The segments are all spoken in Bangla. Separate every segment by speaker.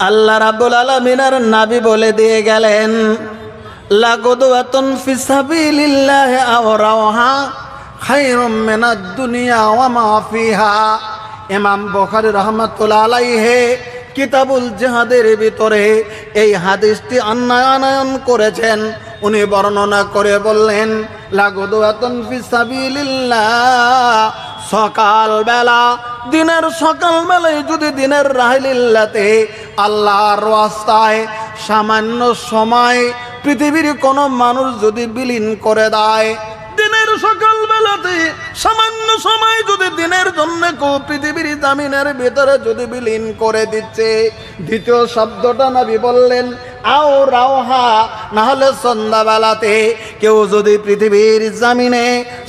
Speaker 1: আল্লাহ রাব্বুল আলামিনের নবী বলে দিয়ে গেলেন, লাগুদওয়াতুন ফিসাবিলিল্লাহি আও রাওহা খায়রুম মিনাদ দুনিয়া ওয়া মা ফিহা। ইমাম বুখারী রাহমাতুল্লাহ আলাইহি কিতাবুল জিহাদের ভিতরে এই হাদিসটি আনয়ন করেছেন। উনি বর্ণনা করে বললেন, লাগুদওয়াতুন ফিসাবিলিল্লাহ, সকালবেলা, দিনের সকালবেলায় যদি দিনের রাহিলিল্লাতে আল্লাহর রাস্তায় সামান্য সময় পৃথিবীর কোনো মানুষ যদি বিলীন করে দেয়, দিনের সকালবেলাতে সামান্য সময় যদি দিনের জন্য কেউ পৃথিবীর জামিনের ভিতরে যদি বিলীন করে দিচ্ছে, দ্বিতীয় শব্দটা নবী বললেন আও রাওহা, না হলে সন্ধ্যাবেলাতে কেউ যদি পৃথিবীর জামিনে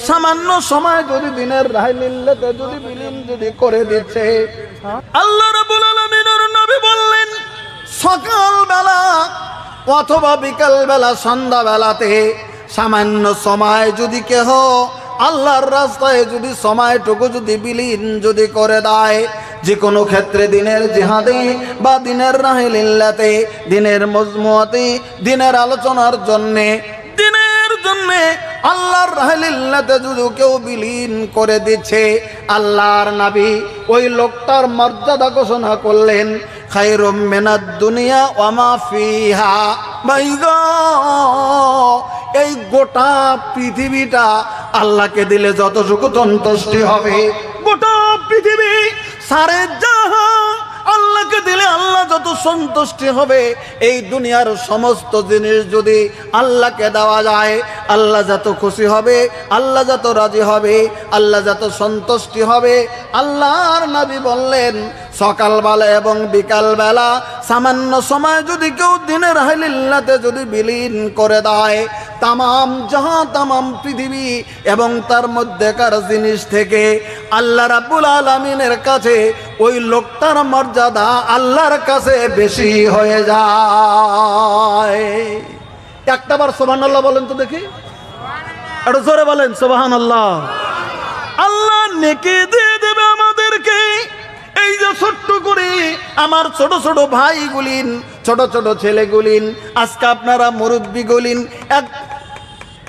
Speaker 1: সামান্য সময় যদি দিনের রাহিলিল্লাতে যদি বিলীন যদি করে দিচ্ছে, আল্লাহ রাব্বুল আলামিনের নবী বললেন সকালবেলা অথবা বিকালবেলা সন্ধ্যাবেলাতে সামান্য সময় যদি কেহ আল্লাহর রাস্তায় যদি সময়টুকু যদি বিলীন যদি করে দেয়, যে কোনো ক্ষেত্রে দিনের জিহাদে বা দিনের রাহিলিল্লাতে, দিনের মজমুয়াতে, দিনের আলোচনার জন্যে, দিনের জন্যে আল্লাহর রাহিলিল্লাতে যদি কেউ বিলীন করে দিচ্ছে, আল্লাহর নবী ওই লোকটার মর্যাদা ঘোষণা করলেন খায়রুম মিনাদ দুনিয়া ওয়া মা ফিহা। ভাইগো, এই গোটা পৃথিবীটা আল্লাহকে দিলে যতটুকু সন্তুষ্টি হবে, গোটা পৃথিবী সারে জাহান আল্লাহকে দিলে আল্লাহ যত সন্তুষ্টি হবে, এই দুনিয়ার সমস্ত জিনিস যদি আল্লাহকে দেওয়া যায়, আল্লাহ যত খুশি হবে, আল্লাহ যত রাজি হবে, আল্লাহ যত সন্তুষ্টি হবে। আল্লাহর নবী বললেন সকালবেলা এবং বিকালবেলা সামান্য সময় যদি কেউ দিনের রাহিলিল্লাতে যদি বিলীন করে দেয়, তামাম জাহান, তামাম পৃথিবী এবং তার মধ্যেকার জিনিস থেকে আল্লাহ রাব্বুল আলামিনের কাছে ওই লোকটার মর্যাদা আল্লাহর কাছে বেশি হয়ে যায়। একটাবার সুবহানাল্লাহ বলেন তো দেখি, একটু জোরে বলেন সুবহানাল্লাহ। আল্লাহ নেকি দিয়ে দেবে আমাদেরকে। এই যে ছোট্ট করে আমার ছোট ছোট ভাইগুলিন, ছোট ছোট ছেলেগুলিন, আজকে আপনারা মুরব্বীগুলিন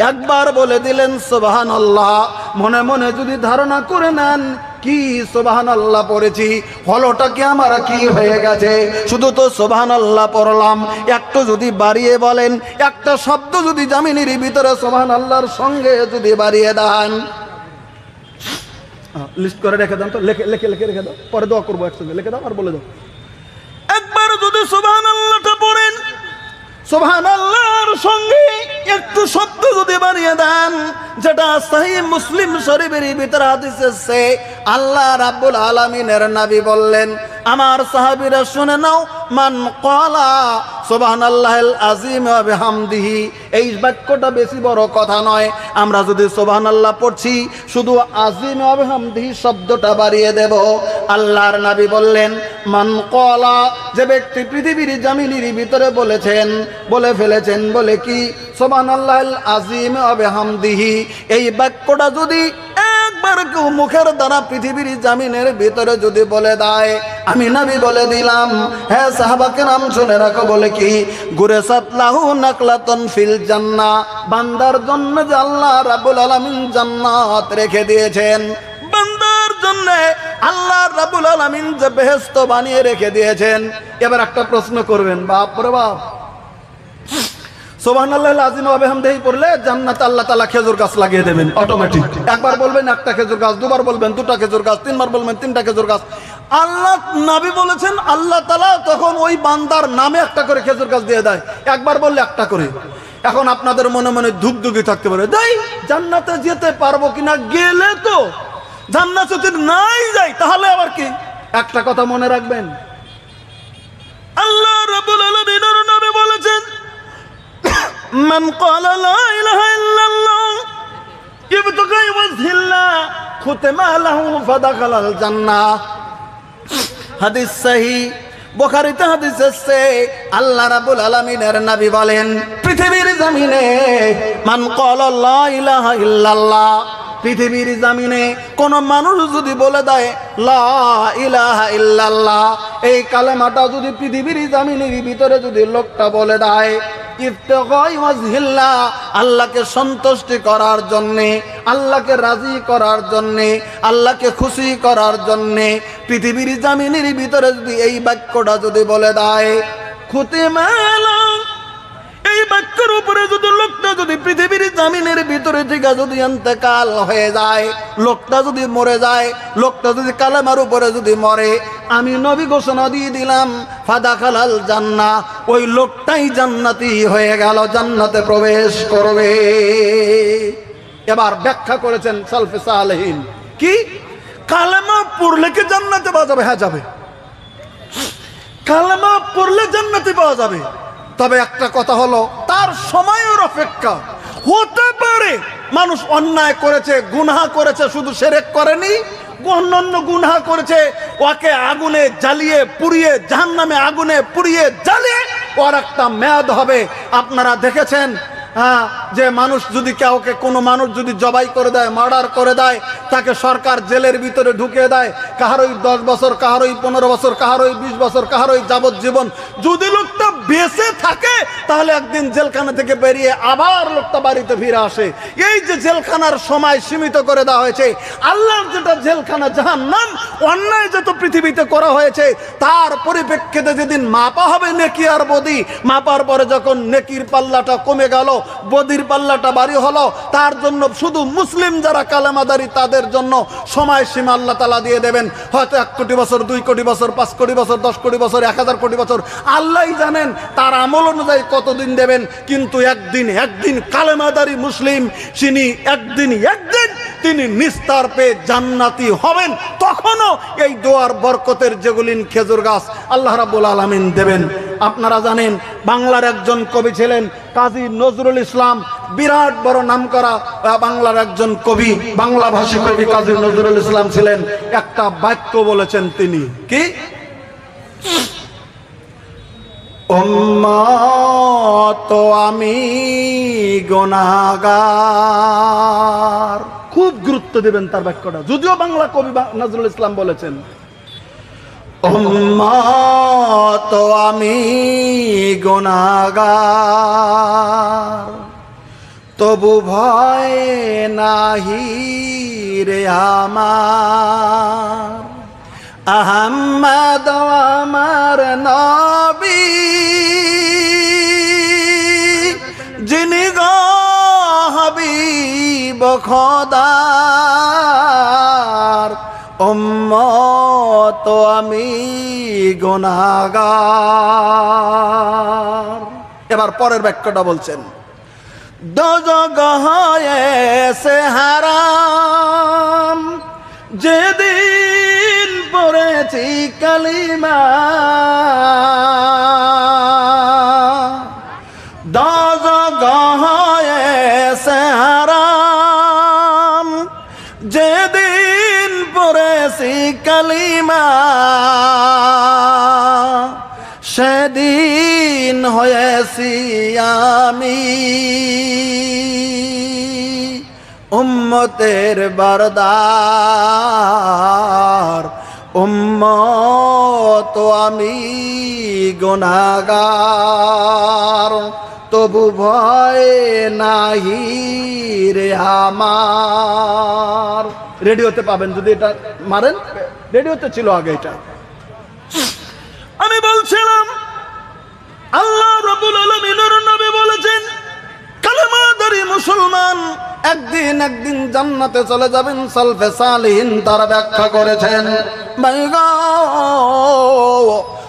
Speaker 1: একবার বলে দিলেন সুবহানাল্লাহ, মনে মনে যদি ধারণা করে নেন কি সুবহানাল্লাহ পড়েছি, ফলটা কি আমার কি হয়ে গেছে। শুধু তো সুবহানাল্লাহ পড়লাম, একটু যদি বাড়িয়ে বলেন, একটা শব্দ যদি জামিনের ভিতরে সুবহানাল্লাহর সঙ্গে যদি বাড়িয়ে দেন, লিস্ট করে রেখে দেন তো, লিখে লিখে লিখে রেখে দাও, পরে দোয়া করবো একসঙ্গে, লিখে দাও আর বলে দাও। একবার যদি সুবহানাল্লাহটা পড়েন, সুবহানাল্লাহর সঙ্গে একটু শব্দ যদি বাড়িয়ে দেন, যেটা সহিহ মুসলিম শরীফের ভিতরে হাদিস আছে, আল্লাহ রাব্বুল আলামিনের নবী বললেন, আমার সাহাবীরা শুনে নাও, মান ক্বালা সুবহানাল্লাহিল আযীম ওয়া বিহামদিহি। এই বাক্যটা বেশি বড় কথা নয়, আমরা যদি সুবহানাল্লাহ পড়ছি, শুধু আযীম ওয়া বিহামদিহি শব্দটা বাড়িয়ে দেব। আল্লাহর নবী বললেন, মান ক্বালা, যে ব্যক্তি পৃথিবীর জামিনের ভিতরে বলেছেন, বলে ফেলেছেন, বলে কি সুবহানাল্লাহিল আযীম ওয়া বিহামদিহি, এই বাক্যটা যদি একবার কেউ মুখের দ্বারা পৃথিবীর জামিনের ভিতরে যদি বলে দেয়, আমি নবী বলে দিলাম, হ্যাঁ সাহাবা কেরাম শুনে রাখো, বলে কি গুরেসাত লাহু নাকলাতুন ফিল জান্নাহ, বান্দার জন্য যে আল্লাহ রাব্বুল আলামিন জান্নাত রেখে দিয়েছেন, বান্দার জন্য আল্লাহ রাব্বুল আলামিন যে বেহেশত বানিয়ে রেখে দিয়েছেন। এবার একটা প্রশ্ন করবেন, বাপ রে বাপ, সুবহানাল্লাহিল আযীম ওয়া বিহামদিহি পড়লে জান্নাতে আল্লাহ তাআলা খেজুর গাছ লাগিয়ে দেবেন অটোমেটিক। একবার বলবেন একটা খেজুর গাছ, দুবার বলবেন দুটা খেজুর গাছ, তিনবার বলবেন তিনটা খেজুর গাছ। আল্লাহ নবী বলেছেন আল্লাহ তাআলা তখন ওই বান্দার নামে একটা করে খেজুর গাছ দিয়ে দেয়, একবার বললে একটা করে। এখন আপনাদের মনে মনে ধুকধুকি থাকতে পারে, দেই জান্নাতে যেতে পারবো কিনা, গেলে তো জান্নাতে যদি নাই যাই তাহলে আবার কি। একটা কথা মনে রাখবেন, আল্লাহ রাব্বুল আলামিনের নবী বলেছেন, মান ক্বালা লা ইলাহা ইল্লাল্লাহ ইবতাগা ওয়াজহিল্লাহ খুতিমা লাহু ফাদাখালাল জান্নাহ। হাদিস সহিহ বুখারীতে হাদিস আছে, আল্লাহ রাব্বুল আলামিনের নবী বলেন, পৃথিবীর জমিনে মান ক্বালা লা ইলাহা ইল্লাল্লাহ, পৃথিবীর জামিনে কোন মানুষ যদি বলে দেয় লা ইলাহা ইল্লাল্লাহ, এই কালেমাটা যদি পৃথিবীর জামিনের ভিতরে যদি লোকটা বলে দেয় ইবতিগাই ওয়াজহিল্লাহ, আল্লাহকে সন্তুষ্টি করার জন্যে, আল্লাহকে রাজি করার জন্যে, আল্লাহকে খুশি করার জন্যে পৃথিবীর জামিনের ভিতরে যদি এই বাক্যটা যদি বলে দেয় খুতিমালা, এই বাক্যের উপরে যদি লোকটা যদি পৃথিবীর জামিনের ভিতরে থেকে যদি ইন্তেকাল হয়ে যায়, লোকটা যদি মরে যায়, লোকটা যদি কালেমার উপরে যদি মরে, আমি নবী ঘোষণা দিয়ে দিলাম ফাদাখালাল জান্নাহ, ওই লোকটাই জান্নাতি হয়ে গেল, জান্নাতে প্রবেশ করবে। এবার ব্যাখ্যা করেছেন সালফে সালেহিন কি কালেমা পড়লে কি জান্নাতে পাওয়া যাবে? হ্যাঁ যাবে, কালেমা পড়লে জান্নাতে পাওয়া যাবে। তবে একটা কথা হলো তার সময়ের অপেক্ষা। হতে পারে মানুষ অন্যায় করেছে, গুনাহ করেছে, শুধু শিরক করেনি, অন্যান্য গুনাহ করেছে, ওকে আগুনে জ্বালিয়ে পুড়িয়ে, জাহান্নামে আগুনে পুড়িয়ে জ্বালিয়ে ওর একটা মেয়াদ হবে। আপনারা দেখেছেন যে মানুষ যদি কাউকে, কোনো মানুষ যদি জবাই করে দেয়, মার্ডার করে দেয়, তাকে সরকার জেলের ভিতরে ঢুকিয়ে দেয়, কাহারই 10 বছর, কাহারই 15 বছর, কাহারই 20 বছর, কাহারই যাবজ্জীবন। যদি লোকটা বেঁচে থাকে তাহলে একদিন জেলখানা থেকে বেরিয়ে আবার লোকটা বাড়িতে ফিরে আসে। এই যে জেলখানার সময় সীমিত করে দেওয়া হয়েছে, আল্লাহর যেটা জেলখানা জাহান্নাম, অন্যায় যত পৃথিবীতে করা হয়েছে তার পরিপ্রেক্ষিতে যেদিন মাপা হবে নেকি আর বদি, মাপার পরে যখন নেকির পাল্লাটা কমে গেল, বদির পাল্লাটা বাড়ি হলো, তার জন্য শুধু মুসলিম যারা কালেমাদারি তাদের জন্য সময়সীমা আল্লাহ তাআলা দিয়ে দেবেন। হয়তো 1 কোটি বছর, 2 কোটি বছর, 5 কোটি বছর, 10 কোটি বছর, 1000 কোটি বছর, আল্লাহই জানেন তার আমল অনুযায়ী কতদিন দেবেন। কিন্তু একদিন কালেমাদারি মুসলিম তিনি একদিন তিনি নিস্তার পেয়ে জান্নাতি হবেন। তখনও এই দোয়ার বরকতের যেগুলিন খেজুর গাছ আল্লাহ রাব্বুল আলামিন দেবেন। আপনারা জানেন বাংলার একজন কবি ছিলেন কাজী নজরুল ইসলাম, বিরাট বড় নামকরা বাংলার একজন কবি, বাংলা ভাষী কবি কাজী নজরুল ইসলাম ছিলেন। একটা বাক্য বলেছেন তিনি, কি উম্মত আমি গুনাহগার। খুব গুরুত্ব দেবেন তার বাক্যটা, যদিও বাংলা কবি নজরুল ইসলাম বলেছেন উম্মত আমি গুনাহগার, তবু ভয় নাহি রে আমার, আহমদ আমার নবী যিনি গো হাবিব খোদার, উম্মত আমি গুনাহগার। এবার পরের বাক্যটা বলছেন দোজখ হয়েছে হারাম, যেদিন পড়েছি কালিমা, দোজখ হয়েছে হারাম, যেদিন পড়েছি কালিমা, সেদিন হয়েছি আমি উম্মতের বারদার, উম্মত আমি গুনাহগার, তবু ভয় নাহি রে আমার। রেডিওতে পাবেন, যদি এটা মারেন, রেডিওতে ছিল আগে এটা। আমি বলছিলাম আল্লাহ রাব্বুল আলামিনের নবী বলেছেন কালেমাদারি মুসলমান একদিন জান্নাতে চলে যাবেন। সালফে সালিহিন তারা ব্যাখ্যা করেছেন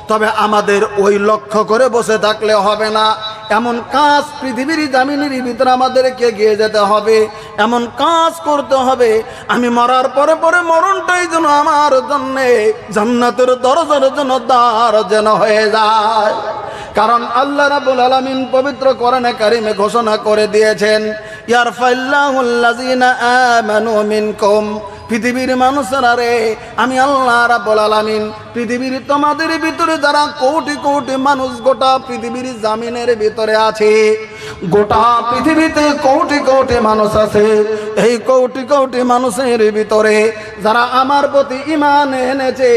Speaker 1: তবে আমাদের ওই লক্ষ্য করে বসে থাকলে হবে না, এমন কাজ পৃথিবীর জামিনের ভিতরে আমাদেরকে গিয়ে যেতে হবে, এমন কাজ করতে হবে আমি মরার পরে মরণটাই যেন আমার জন্যে জান্নাতের দরজার জন্য দ্বার যেন হয়ে যায়। কারণ আল্লাহ রাব্বুল আলামিন পবিত্র কোরআনে কারিমে ঘোষণা করে দিয়েছেন ইয়ারফাইল্লাহুল্লাযিনা আমানু মিনকুম, পৃথিবীর মানুষেরা রে, আমি আল্লাহ রাব্বুল আলামিন পৃথিবীর তোমাদের ভিতরে যারা কোটি কোটি মানুষ গোটা পৃথিবীর জামিনের ভিতরে আছে গোটা পৃথিবীতে কোটি কোটি মানুষ আছে, এই কোটি কোটি মানুষের ভিতরে যারা আমার প্রতি ঈমান এনেছে,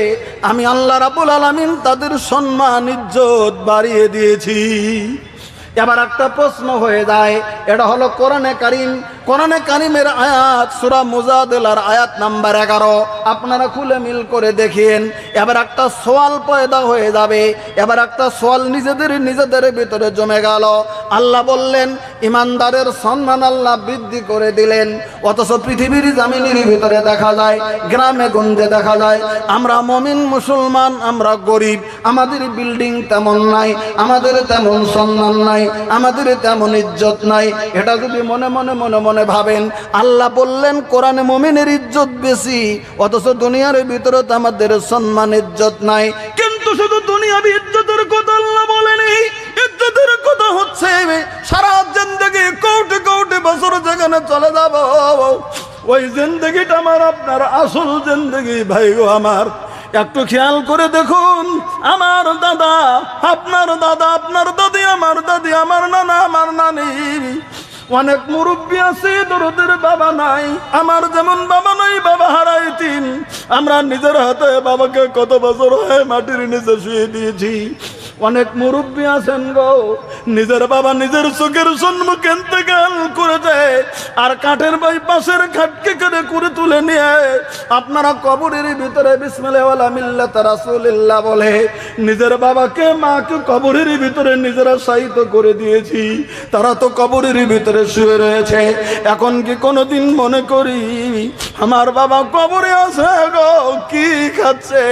Speaker 1: আমি আল্লাহ রাব্বুল আলামিন তাদের সম্মান ইজ্জত বাড়িয়ে দিয়েছি। এবার একটা প্রশ্ন হয়ে যায়, এটা হলো কোরআনে কারীম। কোরআনে কারীমের আয়াত সূরা মুজাদালার আয়াত নাম্বার 11, আপনারা খুলে মিল করে দেখেন। এবার একটা সওয়াল পয়দা হয়ে যাবে, এবার একটা সওয়াল নিজেদের ভিতরে জমে গেল। আল্লাহ বললেন ইমানদারের সম্মান আল্লাহ বৃদ্ধি করে দিলেন, অথচ পৃথিবীর জমিনের ভিতরে দেখা যায়, গ্রামে গঞ্জে দেখা যায়, আমরা মুমিন মুসলমান, আমরা গরিব, আমাদের বিল্ডিং তেমন নাই, আমাদের তেমন সম্মান নাই, আমাদের তেমন ইজ্জত নাই। এটা যদি মনে মনে মনে মনে ভাবেন, আল্লাহ বললেন কোরআনে মুমিনের ইজ্জত বেশি, অথচ দুনিয়ার ভিতরে তো আমাদের সম্মান ইজ্জত নাই। কিন্তু শুধু দুনিয়াবি ইজ্জতের কথা আল্লাহ বলেনি, ইজ্জতের কথা হচ্ছে সারা জিন্দেগি কোটি কোটি বছর যেখানে চলে যাব, ওই জিন্দেগিটা আমার আপনার আসল জিন্দেগি। ভাই গো আমার, একটু খেয়াল করে দেখুন, আমার দাদা, আপনার দাদা, আপনার দাদি, আমার দাদি, আমার নানা, আমার নানি, অনেক মুরব্বী আছে দরদের বাবা নাই। আমার যেমন বাবা নাই, বাবা হারাইতিন। আমরা নিজের হাতে বাবাকে কত বছর হয় মাটির নিচে শুয়ে দিয়েছি। অনেক মুরব্বী আছেন গো, নিজের বাবা নিজের চোখের সম্মুখে ইন্তেকাল করে যায়, আর কাঠের বাই পাশের খাটকে করে তুলে নিয়ে আপনারা কবরের ভিতরে বিসমিল্লাহ ওয়ালা মিল্লাত রাসূলিল্লাহ বলে নিজের বাবাকে মাকে কবরের ভিতরে নিজেরা শায়িত করে দিয়েছি। তারা তো কবরের ভিতরে শুয়ে রয়েছে। এখন কি কোনোদিন মনে করি আমার বাবা কবরে আছে গো, কি খাচ্ছে?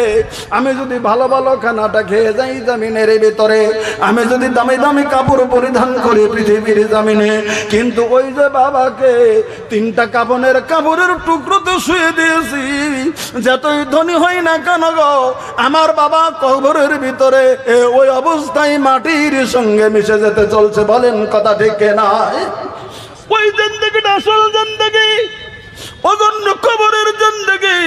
Speaker 1: আমি যদি ভালো ভালো খানাটা খেয়ে যাই জমিনের ভিতরে, আমি যদি দামি দামি কাপড় পরিধান করি পৃথিবীর জমিনে, কিন্তু ওই যে বাবাকে 3টা কাপড়ের টুকরোতে শুয়ে দিয়েছি, যতই ধনী হই না কেন গো, আমার বাবা কবরের ভিতরে ওই অবস্থায় মাটির সঙ্গে মিশে যেতে চলছে। বলেন কথা ঠিক না? ওই জিন্দেগিটা আসল জিন্দেগি, ওজন্য কবরের জিন্দেগি।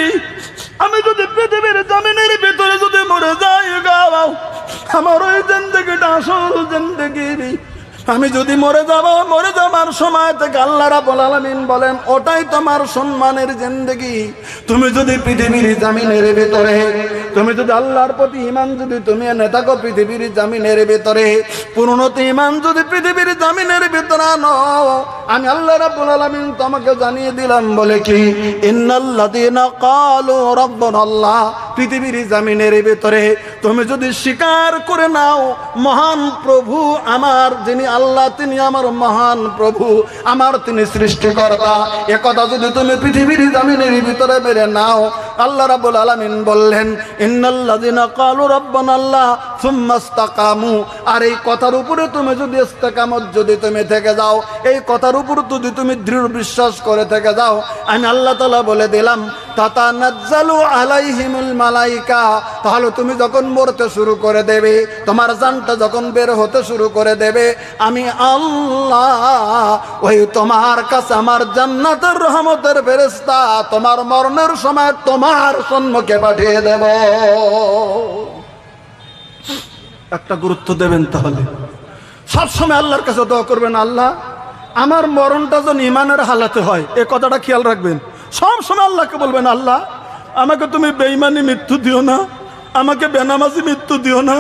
Speaker 1: আমি যদি পৃথিবীর জমিনের ভিতরে যদি মরে যাই গাও, আমার ওই জিন্দেগিটা আসল জিন্দেগি। আমি যদি মরে যাবার সময় থেকে আল্লাহ রাব্বুল আলামিন বলেন ওটাই তোমার সম্মানের জিন্দেগি। তুমি যদি পৃথিবীর জমিনের ভিতরে, তুমি যদি আল্লাহর প্রতি ঈমান যদি তুমি এনে থাকো পৃথিবীর জমিনের ভিতরে, পূর্ণত ঈমান যদি পৃথিবীর জমিনের ভিতরে আনো, আমি আল্লাহ রাব্বুল আলামিন তোমাকে জানিয়ে দিলাম বলে কি, ইন্নাল্লাযীনা ক্বালু রাব্বুনাল্লাহ, পৃথিবীর জমিনের ভিতরে তুমি যদি স্বীকার করে নাও মহান প্রভু আমার, যিনি আল্লাহ, তিনি আমার মহান প্রভু, আমার তিনি সৃষ্টিকর্তা, একথা যদি তুমি পৃথিবীর জমিনের ভিতরে মেনে নাও, আল্লাহ রাব্বুল আলামিন বললেন ইন্নাল্লাযীনা ক্বালু রাব্বানাল্লাহ সুম্মা ইসতাকামু, আর এই কথার উপরে তুমি যদি ইস্তেকামত যদি তুমি থেকে যাও, এই কথার উপর যদি তুমি দৃঢ় বিশ্বাস করে থেকে যাও, আমি আল্লাহ তাআলা বলে দিলাম তাতানাজ্জালু আলাইহিমুল মালাইকা, তাহলে তুমি যখন মরতে শুরু করে দেবে, তোমার জানটা যখন বের হতে শুরু করে দেবে, আমি আল্লাহ ওই তোমার কাছে আমার জান্নাতের রহমতের ফেরেশতা তোমার মরণের সময় তোমার সম্মুখে পাঠিয়ে দেব। একটা গুরুত্ব দেবেন, তাহলে সবসময় আল্লাহর কাছে দোয়া করবেন, আল্লাহ আমার মরণটা যেন ঈমানের হালাতে হয়, এ কথাটা খেয়াল রাখবেন। সবসময় আল্লাহকে বলবেন, আল্লাহ আমাকে তুমি বেঈমানি মৃত্যু দিও না, আমাকে বেনামাজি মৃত্যু দিও না,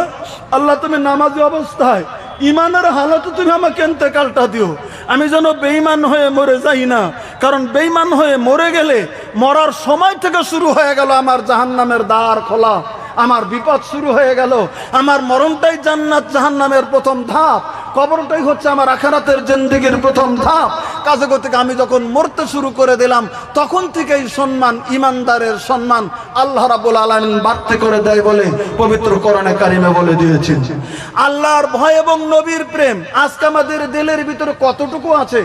Speaker 1: আল্লাহ তুমি নামাজি অবস্থায় ঈমানের হালাতে তুমি আমাকে ইন্তেকালটা দিও, আমি যেন বেঈমান হয়ে মরে যাই না। কারণ বেঈমান হয়ে মরে গেলে মরার সময় থেকে শুরু হয়ে গেল আমার জাহান্নামের দ্বার খোলা, আমার বিপদ শুরু হয়ে গেল। আমার মরণটাই জান্নাত জাহান্নামের প্রথম ধাপ, কবরটাই হচ্ছে আমার আখিরাতের জিন্দেগির প্রথম ধাপ। কাজে করতে আমি যখন মরতে শুরু করে দিলাম, তখন থেকেই সম্মান, ইমানদারের সম্মান আল্লাহ রাব্বুল আলামিন বাড়তে করে দেয় বলে পবিত্র কোরআনে কারিমে বলে দিয়েছেন। আল্লাহর ভয় এবং নবীর প্রেম আজকে আমাদের দিলের ভিতরে কতটুকু আছে?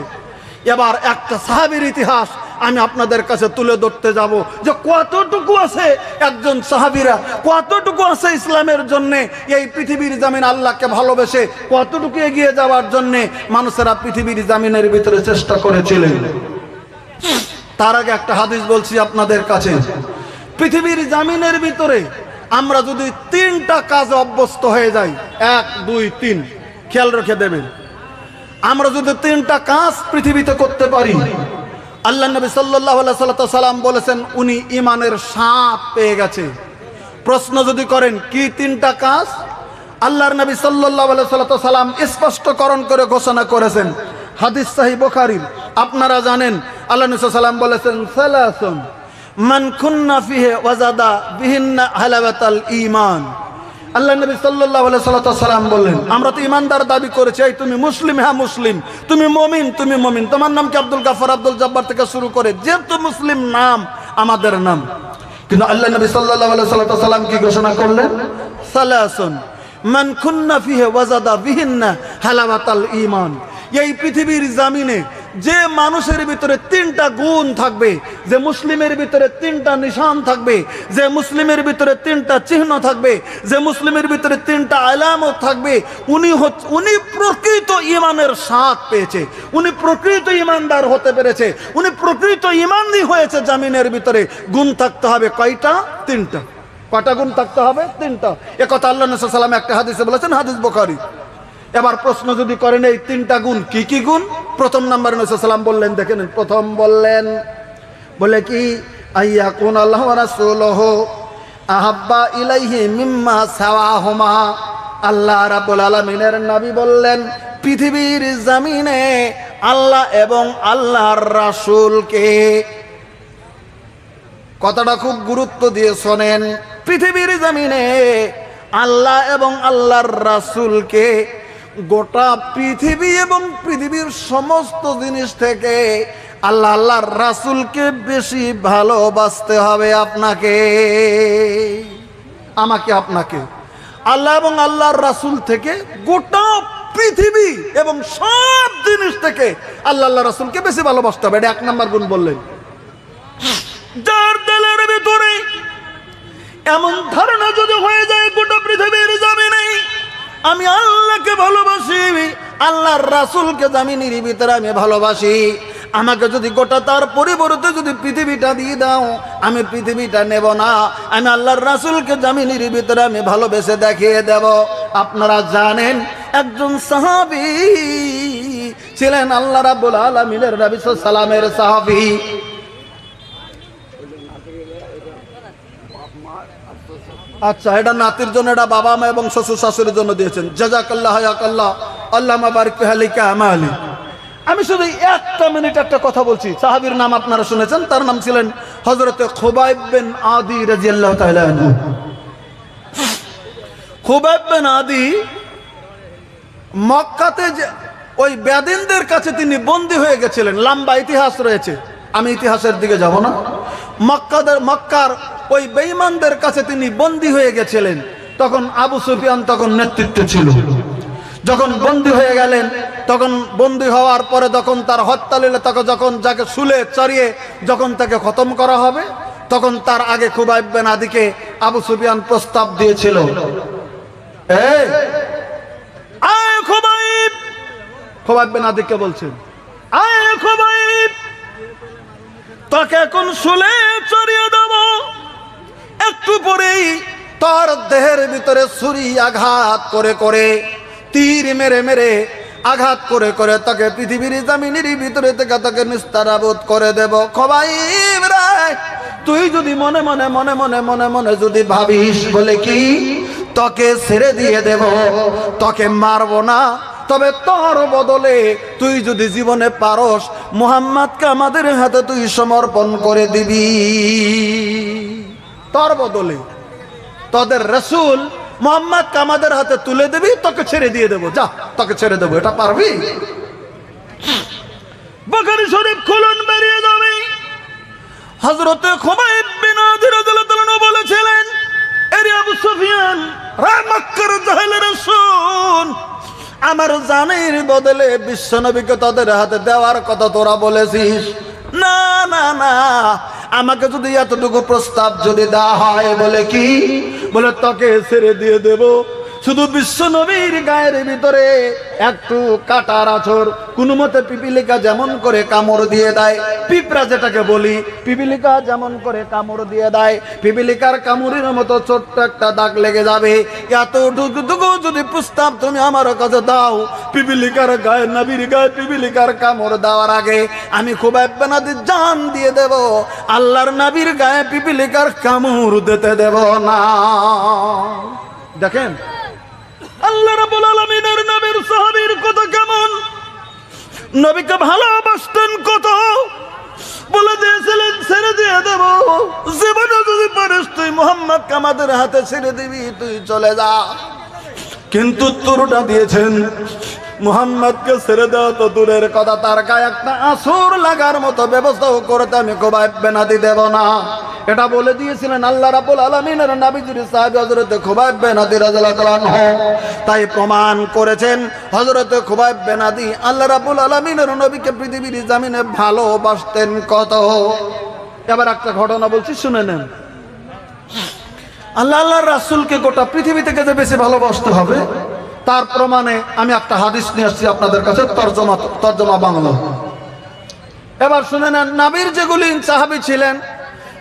Speaker 1: এবার একটা সাহাবীর ইতিহাস আমি আপনাদের কাছে তুলে ধরতে যাব, যে কতটুকু আছে একজন সাহাবীরা, কতটুকু আছে ইসলামের জন্য, এই পৃথিবীর জমিন আল্লাহকে ভালোবেসে কতটুকু এগিয়ে যাওয়ার জন্য মানুষেরা পৃথিবীর জমিনের ভিতরে চেষ্টা করেছিলেন। তার আগে একটা হাদিস বলছি আপনাদের কাছে। পৃথিবীর জমিনের ভিতরে আমরা যদি 3টা কাজ অভ্যস্ত হয়ে যাই, 1, 2, 3, খেয়াল রেখে দেবেন। আমরা যদি তিনটা কাজ পৃথিবীতে করতে পারি, আল্লাহ নবী সাল্লাল্লাহু আলাইহি সাল্লাম বলেছেন উনি ঈমানের স্বাদ পেয়ে গেছে। প্রশ্ন যদি করেন কি তিনটা কাজ, আল্লাহর নবী সাল্লাল্লাহু আলাইহি সাল্লাম স্পষ্টকরণ করে ঘোষণা করেছেন, হাদিস সহিহ বুখারীর। আপনারা জানেন আল্লাহ নবী সাল্লাম বলেছেন সালাসুন মান কুন্না ফিহি ওয়াজাদা বিহিন্না হালাওয়াতাল ঈমান। আল্লাহ নবী সাল্লাল্লাহু আলাইহি সাল্লাম বললেন, আমরা তো ইমানদার দাবি করেছি, এই তুমি মুসলিম, হ্যাঁ মুসলিম, তুমি মুমিন, তুমি মুমিন, তোমার নাম কি আব্দুল গাফফার, আব্দুল জব্বার থেকে শুরু করে যেহেতু মুসলিম নাম আমাদের নাম। কিন্তু আল্লাহ নবী সাল্লাল্লাহু আলাইহি সাল্লাম কি ঘোষণা করলেন, সালাসুন মান কুন্না ফিহি ওয়াজাদা বিহিন্না হালাওয়াতাল ঈমান। এই পৃথিবীর জমিনে যে মানুষের ভিতরে তিনটা গুণ থাকবে, যে মুসলিমের ভিতরে তিনটা নিশান থাকবে, যে মুসলিমের ভিতরে তিনটা চিহ্ন থাকবে, যে মুসলিমের ভিতরে তিনটা আলামত থাকবে, উনি প্রকৃত ঈমানের স্বাদ পেয়েছে, উনি প্রকৃত ঈমানদার হতে পেরেছে, উনি প্রকৃত ঈমানই হয়েছে। জমিনের ভিতরে গুণ থাকতে হবে কয়টা? তিনটা। কয়টা গুণ থাকতে হবে? তিনটা। একথা আল্লাহ নবী সাল্লাল্লাহু আলাইহি ওয়াসাল্লাম একটা হাদিসে বলেছেন, হাদিস বুখারী। এবার প্রশ্ন যদি করেন এই তিনটা গুণ কি কি গুণ, প্রথম নম্বর নবী সাল্লাল্লাহু আলাইহি ওয়াসাল্লাম বললেন, দেখেন প্রথম বললেন, বলে কি আইয়াকুন আল্লাহু ওয়া রাসূলুহু আহাব্বা ইলাইহি মিম্মা সাওয়াহুমা। আল্লাহ রাব্বুল আলামিনের নবী বললেন, পৃথিবীর জমিনে আল্লাহ এবং আল্লাহর রাসূলকে, কথাটা খুব গুরুত্ব দিয়ে শোনেন, পৃথিবীর জমিনে আল্লাহ এবং আল্লাহর রাসূলকে গোটা পৃথিবী এবং পৃথিবীর সমস্ত জিনিস থেকে আল্লাহ আল্লাহর রাসূলকে বেশি ভালোবাসতে হবে। আপনাকে, আমাকে, আপনাকে আল্লাহ এবং আল্লাহর রাসূল থেকে গোটা পৃথিবী এবং সব জিনিস থেকে আল্লাহ আল্লাহর রাসূলকে বেশি ভালোবাসতে হবে। এটা এক নম্বর গুণ বললেন। যার দিলের ভিতরে এমন ধারণা যদি হয়ে যায় গোটা পৃথিবীর জমিনে আমি আল্লাহকে ভালোবাসি, আল্লাহর রাসূলকে জমিনের ভিতরে আমি ভালোবাসি, আমাকে যদি গোটা তার পরিবর্তে যদি পৃথিবীটা দিয়ে দাও আমি পৃথিবীটা নেব না, আমি আল্লাহর রাসূলকে জমিনের ভিতরে আমি ভালোবেসে দেখিয়ে দেব। আপনারা জানেন একজন সাহাবী ছিলেন আল্লাহ রাব্বুল আলামিনের নবী সাল্লাল্লাহু আলাইহি সাল্লামের সাহাবী। আচ্ছা, এটা নাতির জন্য, এটা বাবা মা এবং শ্বশুর শাশুড়ির জন্য দিয়েছেন। জাযাকাল্লাহ হায়াকাল্লাহ, আল্লাহুম্মা বারিক ফি হালিকা আমালি। আমি শুধু একটা মিনিট একটা কথা বলছি। সাহাবীর নাম আপনারা শুনেছেন, তার নাম ছিলেন হযরতে খুবাইব বিন আদি রাদিয়াল্লাহু তাআলা আনহু। খুবাইব বিন আদি মক্কাতে ওই বেদিনদের কাছে তিনি বন্দী হয়ে গেছিলেন, লম্বা ইতিহাস রয়েছে, আমি ইতিহাসের দিকে যাব না। মক্কার ওই বেঈমানদের কাছে তিনি বন্দী হয়ে গেছিলেন। তখন আবু সুফিয়ান তখন নেতৃত্বে ছিল। যখন বন্দী হয়ে গেলেন, তখন বন্দী হওয়ার পরে যখন তার হত্যা লীলা, তখন যখন যাকে শুলে চড়িয়ে যখন তাকে খতম করা হবে, তখন তার আগে খুবাইব বিন আদিকে আবু সুফিয়ান প্রস্তাব দিয়েছিল, খুবাইব বিন আদিকে বলছেন, আয় খুবাইব, তাকে এখন শুলে চড়িয়ে দেব, একটু পরেই তার দেহের ভিতরে ছুরি আঘাত করে করে, তীর মেরে মেরে আঘাত করে করে তাকে পৃথিবীর জমিনের ভিতরে থেকে তাকে নিস্তারাবোধ করে দেব। খুবাইব রে, তুই যদি মনে মনে মনে মনে মনে মনে যদি ভাবিস বলে কি তোকে ছেড়ে দিয়ে দেব, তোকে মারবো না, তবে তোর বদলে তুই যদি জীবনে পারস মুহাম্মদকে আমাদের হাতে তুই সমর্পণ করে দিবি, তোর বদলে তোদের রাসূল মুহাম্মদকে আমাদের হাতে তুলে দিবি, তোকে ছেড়ে দিয়ে দেবো, যা তোকে ছেড়ে দেবো, এটা পারবি? বুখারী শরীফ খুলুন, বেরিয়ে যাবে। হযরতে খুবাইব বিন আদি রাদিয়াল্লাহু তাআলা বলেছিলেন, এরে আবু সুফিয়ান, রে মক্কার জাহেলেরা শুন, আমার জানের বদলে বিশ্বনবীকে তাদের হাতে দেওয়ার কথা তোরা বলেছিস, না না না, আমাকে যদি এতটুকু প্রস্তাব যদি দেওয়া হয় বলে কি, বলে তোকে ছেড়ে দিয়ে দেব, শুধু বিশ্ব নবীর গায়ের ভিতরে একটু কাটার আছর কোনো মতে পিপিলিকা যেমন করে কামড় দিয়ে দেয়, পিঁপড়া যেটাকে বলি, পিপিলিকা যেমন করে কামড় দিয়ে দেয়, পিপিলিকার কামড়ের মতো ছোট্ট একটা দাগ লেগে যাবে। এতটুকু যদি প্রস্তাব তুমি আমার কাছে দাও, পিপিলিকার গায়ে, নবীর গায়ে পিপিলিকার কামড় দেওয়ার আগে আমি খুবাইব বিন আদির জান দিয়ে দেব, আল্লাহর নবীর গায়ে পিপিলিকার কামড় দিতে দেব না। দেখেন আল্লাহ রাব্বুল আলামিনের নবীর সাহাবীর কত কেমন, নবীকে ভালোবাসতেন কত, বলে দিয়েছিলেন ছেড়ে দিয়ে দেব, জীবনে যদি পারিস তুই মুহাম্মদকে আমাদের হাতে ছেড়ে দিবি, তুই চলে যা। কিন্তু উত্তরটা দিয়েছেন মুহাম্মদকে ছেড়ে দেওয়া তো দূরের কথা, তার গায়ে একটা আসর লাগার মতো ব্যবস্থাও করতে আমি খুবাইব বিন আদি দেব না। এটা বলে দিয়েছিলেন আল্লাহ রাব্বুল আলামিনের নবীর সাহাবী হযরত খুবাইব বিন আদি রাদিয়াল্লাহু তাআলা আনহু। তাই প্রমাণ করেছেন হযরত খুবাইব বিন আদি আল্লাহ রাব্বুল আলামিনের নবীকে পৃথিবীর জমিনে ভালোবাসতেন কত। এবার একটা ঘটনা বলছি, শুনে নেন। আল্লাহর রাসূলকে গোটা পৃথিবী থেকে যে বেশি ভালোবাসতে হবে তার প্রমাণে আমি একটা হাদিস নিয়ে আসছি আপনাদের কাছে, তর্জমা বাংলা। এবার শুনে নেন, নবীর যেগুলি সাহাবী ছিলেন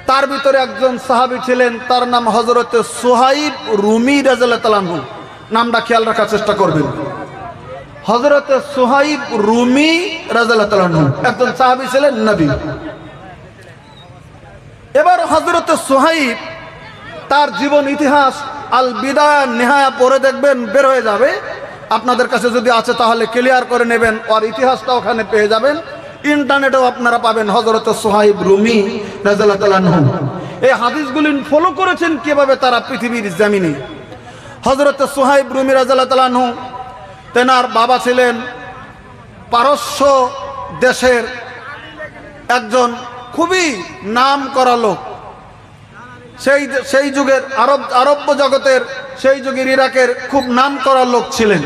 Speaker 1: তার ভিতরে একজন সাহাবী ছিলেন, তার নাম হযরত সুহাইব রুমি রাদিয়াল্লাহু তাআলা আনহু। নামটা খেয়াল রাখার চেষ্টা করবেন। হযরত সুহাইব রুমি রাদিয়াল্লাহু তাআলা আনহু একজন সাহাবী ছিলেন, নবী। এবার হযরত সুহাইব তার জীবন ইতিহাস আল বিদায়া নিহায়া পড়ে দেখবেন, বের হয়ে যাবে। আপনাদের কাছে যদি আছে তাহলে ক্লিয়ার করে নেবেন, আর ইতিহাসটা ওখানে পেয়ে যাবেন, ইন্টারনেটেও আপনারা পাবেন। হযরত সুহাইব রুমি রাদিয়াল্লাহু তাআলা আনহু এই হাদিসগুলি ফলো করেছেন কিভাবে তারা পৃথিবীর জমিনে। হযরত সুহাইব রুমি রাদিয়াল্লাহু তাআলা আনহু, তেনার বাবা ছিলেন পারস্য দেশের একজন খুবই নাম করা লোক। সেই যুগের আরব জগতের, সেই যুগের ইরাকের খুব নাম করা লোক ছিলেন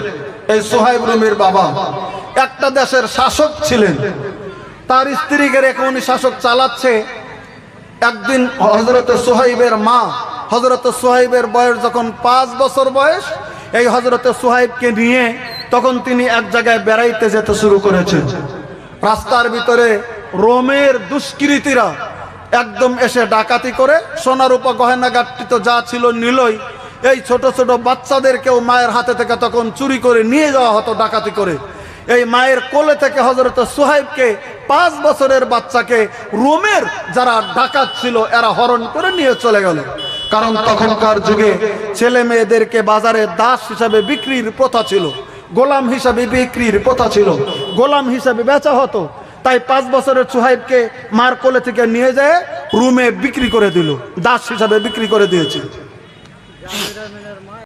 Speaker 1: এই সুহাইব রুমির বাবা। একটা দেশের শাসক ছিলেন, তার স্ত্রীকে রেখে উনি শাসক চালাচ্ছে। একদিন হযরত সুহাইবের মা, হযরত সুহাইবের বয়স যখন 5 বছর বয়স, এই হযরত সুহাইবকে নিয়ে তখন তিনি এক জায়গায় বেড়াইতে যেতে শুরু করেছেন। রাস্তার ভিতরে রোমের দুষ্কৃতীরা একদম এসে ডাকাতি করে সোনা রূপা গয়না গাট্টি তো যা ছিল নিলই, এই ছোট ছোট বাচ্চাদেরকেও মায়ের হাতে থেকে তখন চুরি করে নিয়ে যাওয়া হতো ডাকাতি করে। এই মায়ের কোলে থেকে হযরত সুহাইবকে 5 বছরের বাচ্চাকে রোমের যারা ডাকাত ছিল এরা হরণ করে নিয়ে চলে গেল। কারণ তখনকার যুগে ছেলে মেয়েদেরকে বাজারে দাস হিসাবে বিক্রির প্রথা ছিল, গোলাম হিসাবে বিক্রির প্রথা ছিল, গোলাম হিসাবে বেচা হতো। তাই 5 বছরের সুহাইবকে মার কোলে থেকে নিয়ে যায় রুমে বিক্রি করে দিল, দাস হিসাবে বিক্রি করে দিয়েছে।